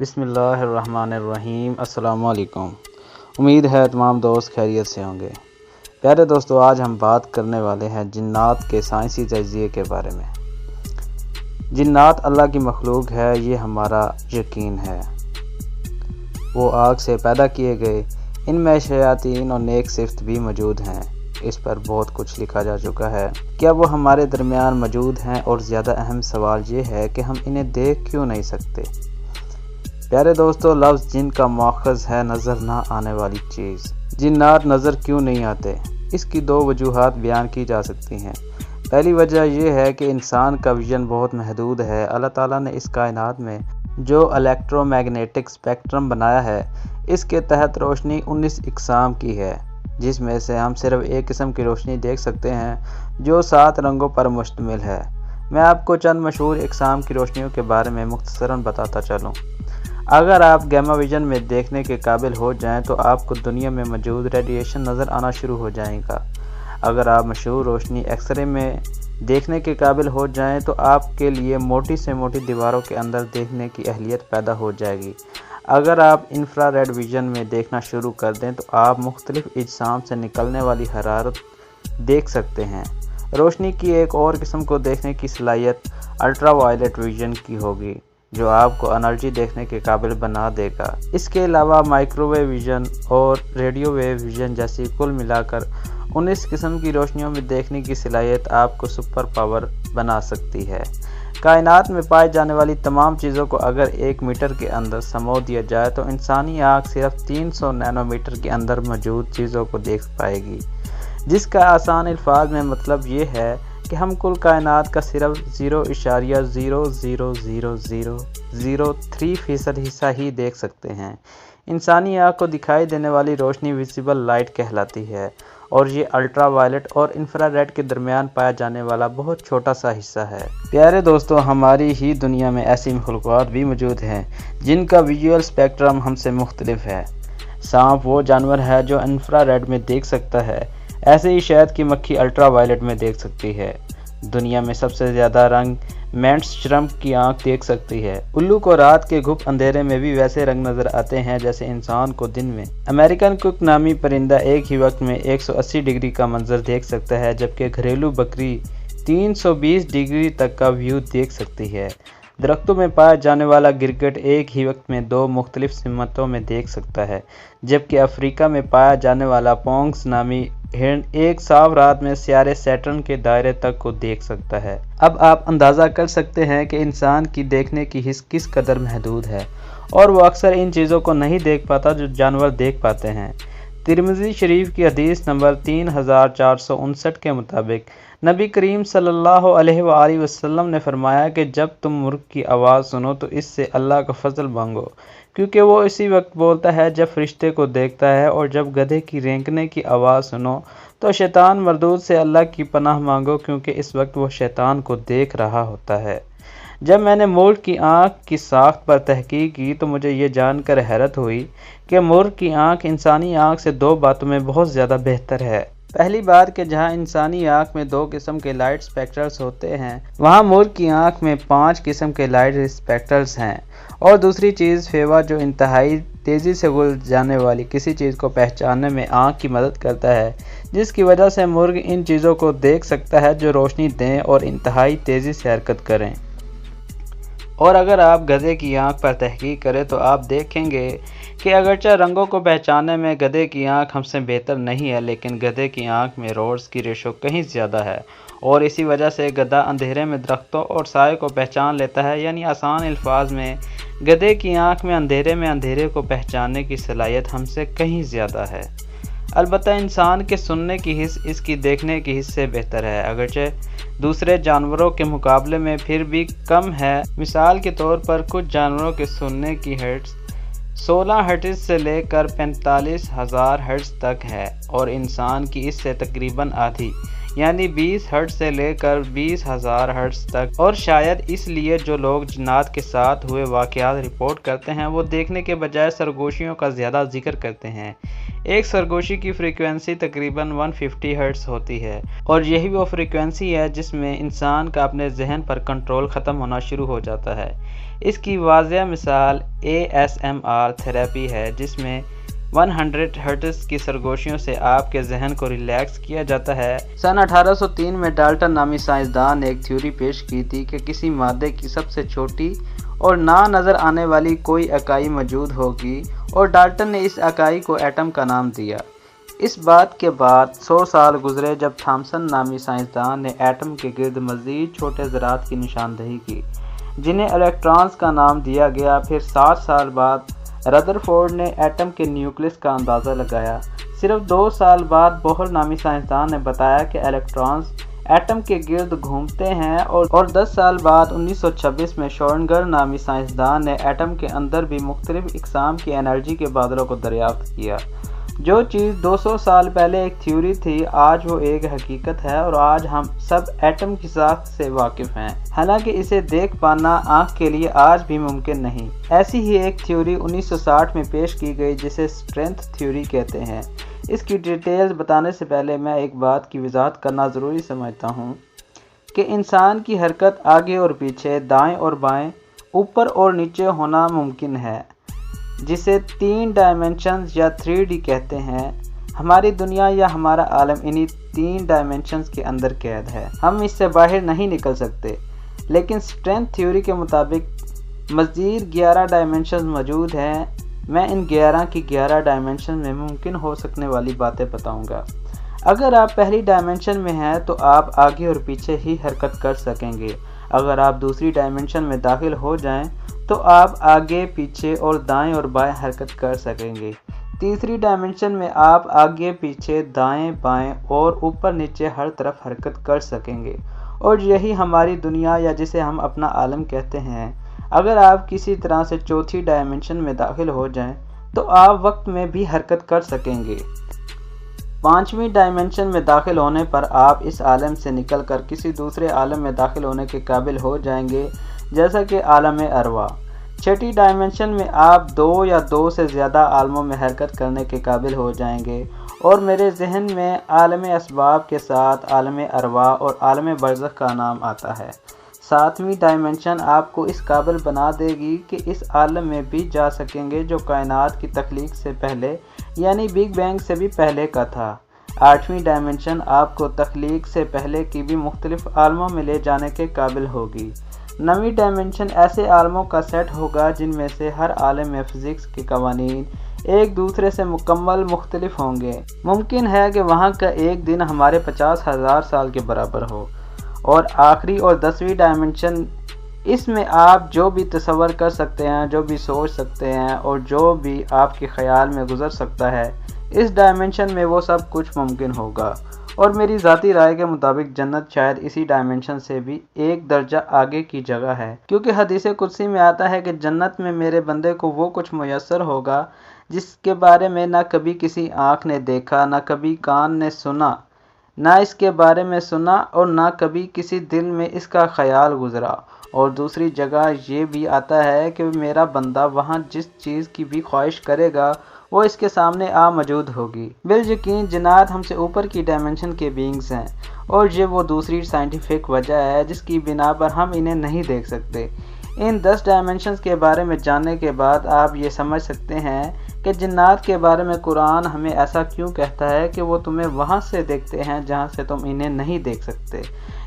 بسم اللہ الرحمن الرحیم۔ السلام علیکم۔ امید ہے تمام دوست خیریت سے ہوں گے۔ پیارے دوستو، آج ہم بات کرنے والے ہیں جنات کے سائنسی تجزیے کے بارے میں۔ جنات اللہ کی مخلوق ہے، یہ ہمارا یقین ہے۔ وہ آگ سے پیدا کیے گئے، ان میں شیاطین اور نیک صفت بھی موجود ہیں۔ اس پر بہت کچھ لکھا جا چکا ہے۔ کیا وہ ہمارے درمیان موجود ہیں؟ اور زیادہ اہم سوال یہ ہے کہ ہم انہیں دیکھ کیوں نہیں سکتے؟ پیارے دوستو، لفظ جن کا ماخذ ہے نظر نہ آنے والی چیز۔ جنات نظر کیوں نہیں آتے؟ اس کی دو وجوہات بیان کی جا سکتی ہیں۔ پہلی وجہ یہ ہے کہ انسان کا ویژن بہت محدود ہے۔ اللہ تعالیٰ نے اس کائنات میں جو الیکٹرو میگنیٹک اسپیکٹرم بنایا ہے، اس کے تحت روشنی 19 اقسام کی ہے، جس میں سے ہم صرف ایک قسم کی روشنی دیکھ سکتے ہیں جو 7 رنگوں پر مشتمل ہے۔ میں آپ کو چند مشہور اقسام کی روشنیوں کے بارے میں مختصراً بتاتا چلوں۔ اگر آپ گیما ویژن میں دیکھنے کے قابل ہو جائیں تو آپ کو دنیا میں موجود ریڈیشن نظر آنا شروع ہو جائے گا۔ اگر آپ مشہور روشنی ایکس رے میں دیکھنے کے قابل ہو جائیں تو آپ کے لیے موٹی سے موٹی دیواروں کے اندر دیکھنے کی اہلیت پیدا ہو جائے گی۔ اگر آپ انفرا ریڈ ویژن میں دیکھنا شروع کر دیں تو آپ مختلف اجسام سے نکلنے والی حرارت دیکھ سکتے ہیں۔ روشنی کی ایک اور قسم کو دیکھنے کی صلاحیت الٹرا وائلٹ ویژن کی ہوگی، جو آپ کو انرجی دیکھنے کے قابل بنا دے گا۔ اس کے علاوہ مائکرو ویو ویژن اور ریڈیو ویو ویژن جیسی کل ملا کر 19 قسم کی روشنیوں میں دیکھنے کی صلاحیت آپ کو سپر پاور بنا سکتی ہے۔ کائنات میں پائی جانے والی تمام چیزوں کو اگر 1 میٹر کے اندر سمو دیا جائے تو انسانی آنکھ صرف 300 نینو میٹر کے اندر موجود چیزوں کو دیکھ پائے گی، جس کا آسان الفاظ میں مطلب یہ ہے کہ ہم کل کائنات کا صرف 0.0000003% حصہ ہی دیکھ سکتے ہیں۔ انسانی آنکھ کو دکھائی دینے والی روشنی ویزیبل لائٹ کہلاتی ہے، اور یہ الٹرا وائلٹ اور انفرا ریڈ کے درمیان پایا جانے والا بہت چھوٹا سا حصہ ہے۔ پیارے دوستو، ہماری ہی دنیا میں ایسی مخلوقات بھی موجود ہیں جن کا ویژول اسپیکٹرم ہم سے مختلف ہے۔ سانپ وہ جانور ہے جو انفرا ریڈ میں دیکھ سکتا ہے، ایسے ہی شہد کی مکھی الٹرا وائلٹ میں دیکھ سکتی ہے۔ دنیا میں سب سے زیادہ رنگ مینٹس شرمپ کی آنکھ دیکھ سکتی ہے۔ الو کو رات کے گھپ اندھیرے میں بھی ویسے رنگ نظر آتے ہیں جیسے انسان کو دن میں۔ امریکن کک نامی پرندہ ایک ہی وقت میں 180 ڈگری کا منظر دیکھ سکتا ہے، جبکہ گھریلو بکری 320 ڈگری تک کا ویو دیکھ سکتی ہے۔ درختوں میں پایا جانے والا گرگٹ ایک ہی وقت میں 2 مختلف سمتوں میں دیکھ سکتا ہے، جبکہ افریقہ میں پایا جانے والا پونگس نامی ہرن ایک صاف رات میں سیارے سیٹرن کے دائرے تک کو دیکھ سکتا ہے۔ اب آپ اندازہ کر سکتے ہیں کہ انسان کی دیکھنے کی حس کس قدر محدود ہے، اور وہ اکثر ان چیزوں کو نہیں دیکھ پاتا جو جانور دیکھ پاتے ہیں۔ ترمذی شریف کی حدیث نمبر 3459 کے مطابق نبی کریم صلی اللہ علیہ وآلہ وسلم نے فرمایا کہ جب تم مرغ کی آواز سنو تو اس سے اللہ کا فضل مانگو، کیونکہ وہ اسی وقت بولتا ہے جب فرشتے کو دیکھتا ہے، اور جب گدھے کی رینکنے کی آواز سنو تو شیطان مردود سے اللہ کی پناہ مانگو، کیونکہ اس وقت وہ شیطان کو دیکھ رہا ہوتا ہے۔ جب میں نے مرغ کی آنکھ کی ساخت پر تحقیق کی تو مجھے یہ جان کر حیرت ہوئی کہ مرغ کی آنکھ انسانی آنکھ سے 2 باتوں میں بہت زیادہ بہتر ہے۔ پہلی بات کہ جہاں انسانی آنکھ میں 2 قسم کے لائٹ اسپیکٹرلز ہوتے ہیں، وہاں مرغ کی آنکھ میں 5 قسم کے لائٹ اسپیکٹرلز ہیں، اور دوسری چیز فیوا جو انتہائی تیزی سے گل جانے والی کسی چیز کو پہچاننے میں آنکھ کی مدد کرتا ہے، جس کی وجہ سے مرغ ان چیزوں کو دیکھ سکتا ہے جو روشنی دیں اور انتہائی تیزی سے حرکت کریں۔ اور اگر آپ گدھے کی آنکھ پر تحقیق کریں تو آپ دیکھیں گے کہ اگرچہ رنگوں کو پہچاننے میں گدھے کی آنکھ ہم سے بہتر نہیں ہے، لیکن گدھے کی آنکھ میں روڈز کی ریشو کہیں زیادہ ہے، اور اسی وجہ سے گدھا اندھیرے میں درختوں اور سائے کو پہچان لیتا ہے۔ یعنی آسان الفاظ میں گدھے کی آنکھ میں اندھیرے کو پہچاننے کی صلاحیت ہم سے کہیں زیادہ ہے۔ البتہ انسان کے سننے کی حس اس کی دیکھنے کی حس سے بہتر ہے، اگرچہ دوسرے جانوروں کے مقابلے میں پھر بھی کم ہے۔ مثال کے طور پر کچھ جانوروں کے سننے کی ہرٹز 16 ہرٹز سے لے کر 45,000 ہرٹز تک ہے، اور انسان کی اس سے تقریباً آدھی یعنی 20 ہرٹز سے لے کر 20,000 ہرٹز تک، اور شاید اس لیے جو لوگ جنات کے ساتھ ہوئے واقعات رپورٹ کرتے ہیں وہ دیکھنے کے بجائے سرگوشیوں کا زیادہ ذکر کرتے ہیں۔ ایک سرگوشی کی فریکوینسی تقریباً 150 ہرٹز ہوتی ہے، اور یہی وہ فریکوینسی ہے جس میں انسان کا اپنے ذہن پر کنٹرول ختم ہونا شروع ہو جاتا ہے۔ اس کی واضح مثال ASMR تھراپی ہے، جس میں 100 ہرٹز کی سرگوشیوں سے آپ کے ذہن کو ریلیکس کیا جاتا ہے۔ سن 1803 میں ڈالٹن نامی سائنسدان نے ایک تھیوری پیش کی تھی کہ کسی مادے کی سب سے چھوٹی اور نہ نظر آنے والی کوئی اکائی موجود ہوگی، اور ڈالٹن نے اس اکائی کو ایٹم کا نام دیا۔ اس بات کے بعد 100 سال گزرے جب تھامسن نامی سائنسدان نے ایٹم کے گرد مزید چھوٹے ذرات کی نشاندہی کی جنہیں الیکٹرانز کا نام دیا گیا۔ پھر 60 سال بعد ردرفورڈ نے ایٹم کے نیوکلس کا اندازہ لگایا۔ صرف 2 سال بعد بوہر نامی سائنسدان نے بتایا کہ الیکٹرانز ایٹم کے گرد گھومتے ہیں، اور 10 سال بعد 1926 میں شورنگر نامی سائنسدان نے ایٹم کے اندر بھی مختلف اقسام کی انرجی کے بادلوں کو دریافت کیا۔ جو چیز 200 سال پہلے ایک تھیوری تھی، آج وہ ایک حقیقت ہے، اور آج ہم سب ایٹم کی ساخت سے واقف ہیں، حالانکہ اسے دیکھ پانا آنکھ کے لیے آج بھی ممکن نہیں۔ ایسی ہی ایک تھیوری 1960 میں پیش کی گئی جسے اسٹرینتھ تھیوری کہتے ہیں۔ اس کی ڈیٹیلز بتانے سے پہلے میں ایک بات کی وضاحت کرنا ضروری سمجھتا ہوں کہ انسان کی حرکت آگے اور پیچھے، دائیں اور بائیں، اوپر اور نیچے ہونا ممکن ہے، جسے 3 ڈائمنشنز یا 3D کہتے ہیں۔ ہماری دنیا یا ہمارا عالم انہی 3 ڈائمنشنز کے اندر قید ہے، ہم اس سے باہر نہیں نکل سکتے۔ لیکن اسٹرینتھ تھیوری کے مطابق مزید 11 ڈائمنشنز موجود ہیں۔ میں ان 11 کی 11 ڈائمنشن میں ممکن ہو سکنے والی باتیں بتاؤں گا۔ اگر آپ پہلی ڈائمنشن میں ہیں تو آپ آگے اور پیچھے ہی حرکت کر سکیں گے۔ اگر آپ دوسری ڈائمنشن میں داخل ہو جائیں تو آپ آگے، پیچھے اور دائیں اور بائیں حرکت کر سکیں گے۔ تیسری ڈائمنشن میں آپ آگے، پیچھے، دائیں، بائیں اور اوپر نیچے ہر طرف حرکت کر سکیں گے، اور یہی ہماری دنیا یا جسے ہم اپنا عالم کہتے ہیں۔ اگر آپ کسی طرح سے چوتھی ڈائمنشن میں داخل ہو جائیں تو آپ وقت میں بھی حرکت کر سکیں گے۔ 5ویں ڈائمنشن میں داخل ہونے پر آپ اس عالم سے نکل کر کسی دوسرے عالم میں داخل ہونے کے قابل ہو جائیں گے، جیسا کہ عالم ارواح۔ 6ٹھی ڈائمنشن میں آپ 2 یا 2 سے زیادہ عالموں میں حرکت کرنے کے قابل ہو جائیں گے، اور میرے ذہن میں عالم اسباب کے ساتھ عالم ارواح اور عالم برزخ کا نام آتا ہے۔ 7ویں ڈائمنشن آپ کو اس قابل بنا دے گی کہ اس عالم میں بھی جا سکیں گے جو کائنات کی تخلیق سے پہلے یعنی بگ بینگ سے بھی پہلے کا تھا۔ 8ویں ڈائمنشن آپ کو تخلیق سے پہلے کی بھی مختلف عالموں میں لے جانے کے قابل ہوگی۔ 9ویں ڈائمنشن ایسے عالموں کا سیٹ ہوگا جن میں سے ہر عالم میں فزکس کے قوانین ایک دوسرے سے مکمل مختلف ہوں گے۔ ممکن ہے کہ وہاں کا ایک دن ہمارے 50,000 سال کے برابر ہو۔ اور آخری اور 10ویں ڈائمنشن، اس میں آپ جو بھی تصور کر سکتے ہیں، جو بھی سوچ سکتے ہیں اور جو بھی آپ کے خیال میں گزر سکتا ہے، اس ڈائمنشن میں وہ سب کچھ ممکن ہوگا۔ اور میری ذاتی رائے کے مطابق جنت شاید اسی ڈائمنشن سے بھی ایک درجہ آگے کی جگہ ہے، کیونکہ حدیث قدسی میں آتا ہے کہ جنت میں میرے بندے کو وہ کچھ میسر ہوگا جس کے بارے میں نہ کبھی کسی آنکھ نے دیکھا، نہ کبھی کان نے سنا، نہ اس کے بارے میں سنا، اور نہ کبھی کسی دل میں اس کا خیال گزرا۔ اور دوسری جگہ یہ بھی آتا ہے کہ میرا بندہ وہاں جس چیز کی بھی خواہش کرے گا وہ اس کے سامنے موجود ہوگی۔ بالیقین جنات ہم سے اوپر کی ڈائمنشن کے بینگز ہیں، اور یہ وہ دوسری سائنٹیفک وجہ ہے جس کی بنا پر ہم انہیں نہیں دیکھ سکتے۔ ان 10 ڈائمنشنز کے بارے میں جاننے کے بعد آپ یہ سمجھ سکتے ہیں کہ جنات کے بارے میں قرآن ہمیں ایسا کیوں کہتا ہے کہ وہ تمہیں وہاں سے دیکھتے ہیں جہاں سے تم انہیں نہیں دیکھ سکتے،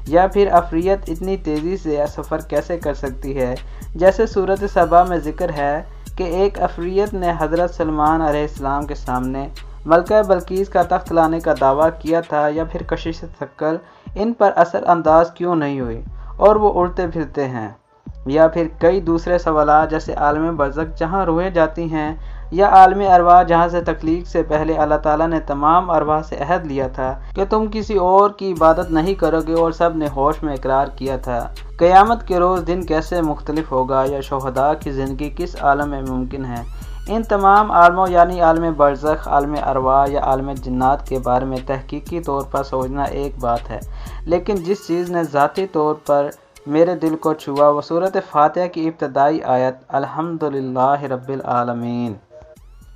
یا پھر عفریت اتنی تیزی سے سفر کیسے کر سکتی ہے، جیسے سورۃ سبا میں ذکر ہے کہ ایک عفریت نے حضرت سلیمان علیہ السلام کے سامنے ملکہ بلقیس کا تخت لانے کا دعویٰ کیا تھا، یا پھر کشش ثقل ان پر اثر انداز کیوں نہیں ہوئی اور وہ اڑتے پھرتے ہیں، یا پھر کئی دوسرے سوالات جیسے عالم برزخ جہاں روحیں جاتی ہیں، یا عالم ارواح جہاں سے تخلیق سے پہلے اللہ تعالیٰ نے تمام ارواح سے عہد لیا تھا کہ تم کسی اور کی عبادت نہیں کرو گے، اور سب نے ہوش میں اقرار کیا تھا۔ قیامت کے روز دن کیسے مختلف ہوگا، یا شہداء کی زندگی کس عالم میں ممکن ہے، ان تمام عالموں یعنی عالم برزخ، عالم ارواح یا عالم جنات کے بارے میں تحقیقی طور پر سوچنا ایک بات ہے، لیکن جس چیز نے ذاتی طور پر میرے دل کو چھوا وہ سورۃ فاتحہ کی ابتدائی آیت الحمدللہ رب العالمین۔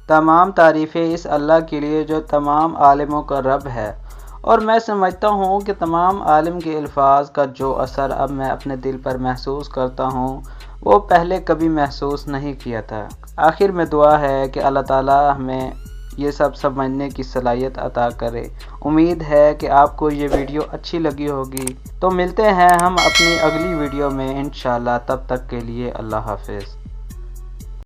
تمام تعریفیں اس اللہ کے لیے جو تمام عالموں کا رب ہے، اور میں سمجھتا ہوں کہ تمام عالم کے الفاظ کا جو اثر اب میں اپنے دل پر محسوس کرتا ہوں وہ پہلے کبھی محسوس نہیں کیا تھا۔ آخر میں دعا ہے کہ اللہ تعالی ہمیں یہ سب سمجھنے کی صلاحیت عطا کرے۔ امید ہے کہ آپ کو یہ ویڈیو اچھی لگی ہوگی، تو ملتے ہیں ہم اپنی اگلی ویڈیو میں انشاءاللہ، تب تک کے لیے اللہ حافظ۔